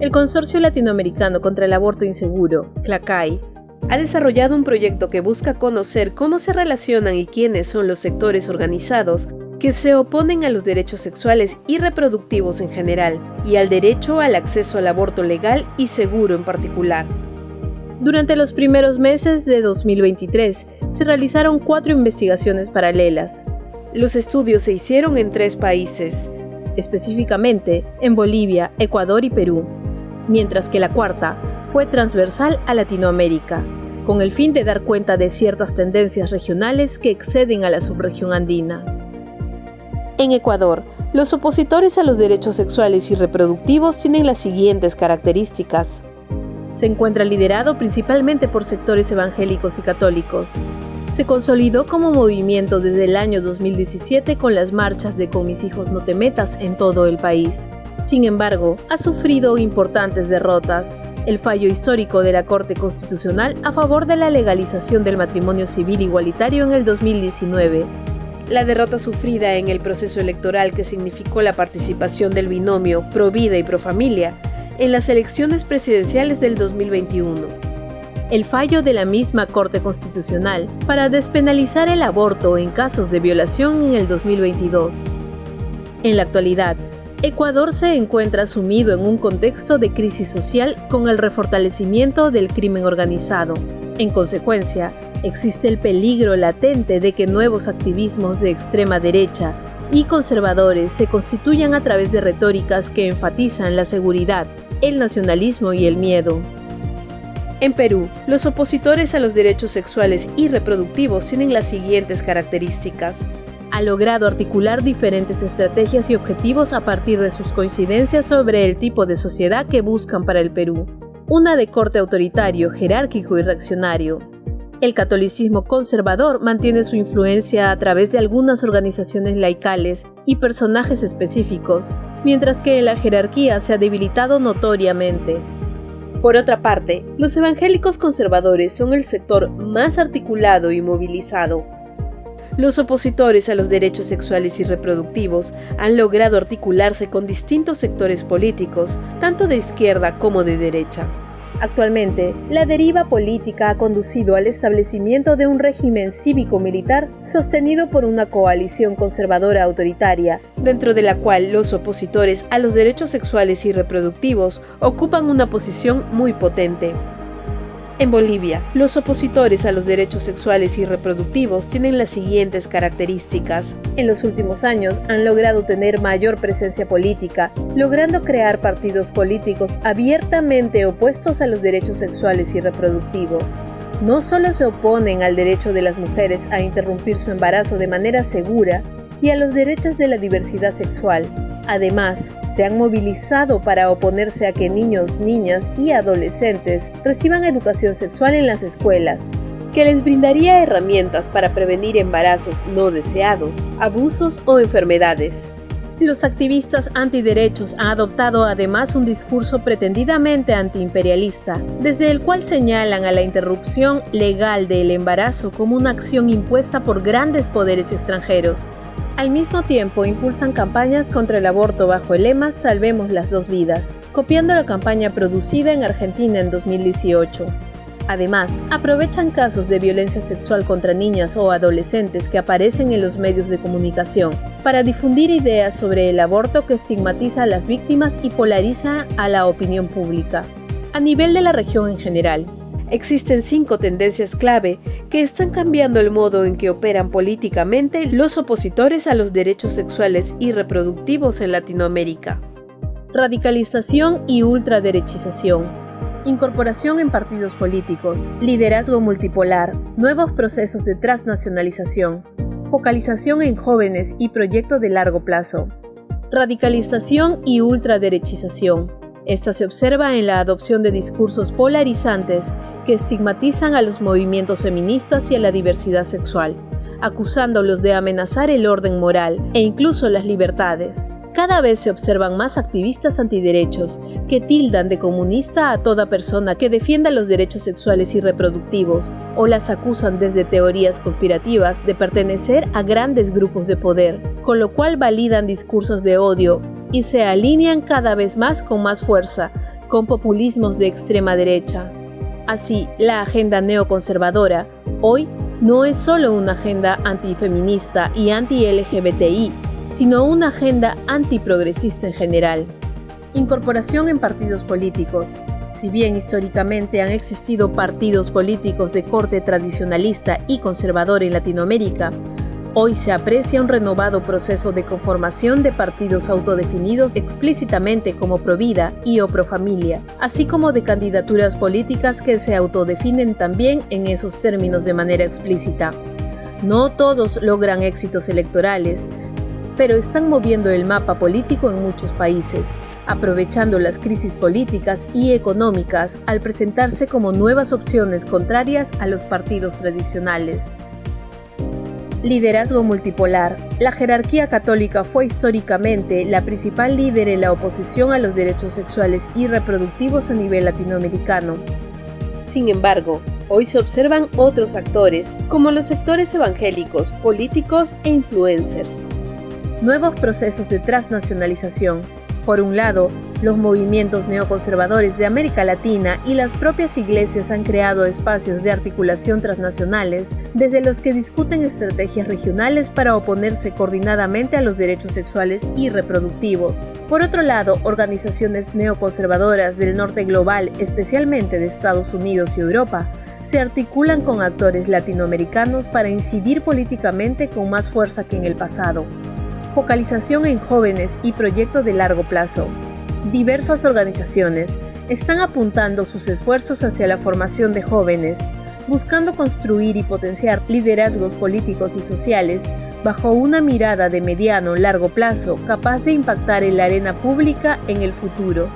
El Consorcio Latinoamericano contra el Aborto Inseguro, CLACAI, ha desarrollado un proyecto que busca conocer cómo se relacionan y quiénes son los sectores organizados que se oponen a los derechos sexuales y reproductivos en general y al derecho al acceso al aborto legal y seguro en particular. Durante los primeros meses de 2023 se realizaron 4 investigaciones paralelas. Los estudios se hicieron en 3 países, específicamente en Bolivia, Ecuador y Perú, mientras que la cuarta fue transversal a Latinoamérica, con el fin de dar cuenta de ciertas tendencias regionales que exceden a la subregión andina. En Ecuador, los opositores a los derechos sexuales y reproductivos tienen las siguientes características. Se encuentra liderado principalmente por sectores evangélicos y católicos. Se consolidó como movimiento desde el año 2017 con las marchas de Con mis hijos no te metas en todo el país. Sin embargo, ha sufrido importantes derrotas. El fallo histórico de la Corte Constitucional a favor de la legalización del matrimonio civil igualitario en el 2019. La derrota sufrida en el proceso electoral que significó la participación del binomio Provida y Profamilia en las elecciones presidenciales del 2021. El fallo de la misma Corte Constitucional para despenalizar el aborto en casos de violación en el 2022. En la actualidad, Ecuador se encuentra sumido en un contexto de crisis social con el refortalecimiento del crimen organizado. En consecuencia, existe el peligro latente de que nuevos activismos de extrema derecha y conservadores se constituyan a través de retóricas que enfatizan la seguridad, el nacionalismo y el miedo. En Perú, los opositores a los derechos sexuales y reproductivos tienen las siguientes características. Ha logrado articular diferentes estrategias y objetivos a partir de sus coincidencias sobre el tipo de sociedad que buscan para el Perú. Una de corte autoritario, jerárquico y reaccionario. El catolicismo conservador mantiene su influencia a través de algunas organizaciones laicales y personajes específicos, mientras que la jerarquía se ha debilitado notoriamente. Por otra parte, los evangélicos conservadores son el sector más articulado y movilizado. Los opositores a los derechos sexuales y reproductivos han logrado articularse con distintos sectores políticos, tanto de izquierda como de derecha. Actualmente, la deriva política ha conducido al establecimiento de un régimen cívico-militar sostenido por una coalición conservadora autoritaria, dentro de la cual los opositores a los derechos sexuales y reproductivos ocupan una posición muy potente. En Bolivia, los opositores a los derechos sexuales y reproductivos tienen las siguientes características. En los últimos años han logrado tener mayor presencia política, logrando crear partidos políticos abiertamente opuestos a los derechos sexuales y reproductivos. No solo se oponen al derecho de las mujeres a interrumpir su embarazo de manera segura y a los derechos de la diversidad sexual. Además, se han movilizado para oponerse a que niños, niñas y adolescentes reciban educación sexual en las escuelas, que les brindaría herramientas para prevenir embarazos no deseados, abusos o enfermedades. Los activistas antiderechos han adoptado además un discurso pretendidamente antiimperialista, desde el cual señalan a la interrupción legal del embarazo como una acción impuesta por grandes poderes extranjeros. Al mismo tiempo, impulsan campañas contra el aborto bajo el lema Salvemos las dos vidas, copiando la campaña producida en Argentina en 2018. Además, aprovechan casos de violencia sexual contra niñas o adolescentes que aparecen en los medios de comunicación para difundir ideas sobre el aborto que estigmatiza a las víctimas y polariza a la opinión pública. A nivel de la región en general, existen 5 tendencias clave que están cambiando el modo en que operan políticamente los opositores a los derechos sexuales y reproductivos en Latinoamérica. Radicalización y ultraderechización. Incorporación en partidos políticos, liderazgo multipolar, nuevos procesos de transnacionalización, focalización en jóvenes y proyecto de largo plazo. Radicalización y ultraderechización. Esta se observa en la adopción de discursos polarizantes que estigmatizan a los movimientos feministas y a la diversidad sexual, acusándolos de amenazar el orden moral e incluso las libertades. Cada vez se observan más activistas antiderechos que tildan de comunista a toda persona que defienda los derechos sexuales y reproductivos o las acusan desde teorías conspirativas de pertenecer a grandes grupos de poder, con lo cual validan discursos de odio y se alinean cada vez más con más fuerza con populismos de extrema derecha. Así, la agenda neoconservadora hoy no es solo una agenda antifeminista y anti-LGBTI, sino una agenda antiprogresista en general. Incorporación en partidos políticos. Si bien históricamente han existido partidos políticos de corte tradicionalista y conservador en Latinoamérica, hoy se aprecia un renovado proceso de conformación de partidos autodefinidos explícitamente como pro-vida y o pro-familia, así como de candidaturas políticas que se autodefinen también en esos términos de manera explícita. No todos logran éxitos electorales, pero están moviendo el mapa político en muchos países, aprovechando las crisis políticas y económicas al presentarse como nuevas opciones contrarias a los partidos tradicionales. Liderazgo multipolar. La jerarquía católica fue históricamente la principal líder en la oposición a los derechos sexuales y reproductivos a nivel latinoamericano. Sin embargo, hoy se observan otros actores, como los sectores evangélicos, políticos e influencers. Nuevos procesos de transnacionalización. Por un lado, los movimientos neoconservadores de América Latina y las propias iglesias han creado espacios de articulación transnacionales desde los que discuten estrategias regionales para oponerse coordinadamente a los derechos sexuales y reproductivos. Por otro lado, organizaciones neoconservadoras del norte global, especialmente de Estados Unidos y Europa, se articulan con actores latinoamericanos para incidir políticamente con más fuerza que en el pasado. Focalización en jóvenes y proyectos de largo plazo. Diversas organizaciones están apuntando sus esfuerzos hacia la formación de jóvenes, buscando construir y potenciar liderazgos políticos y sociales bajo una mirada de mediano-largo plazo capaz de impactar en la arena pública en el futuro.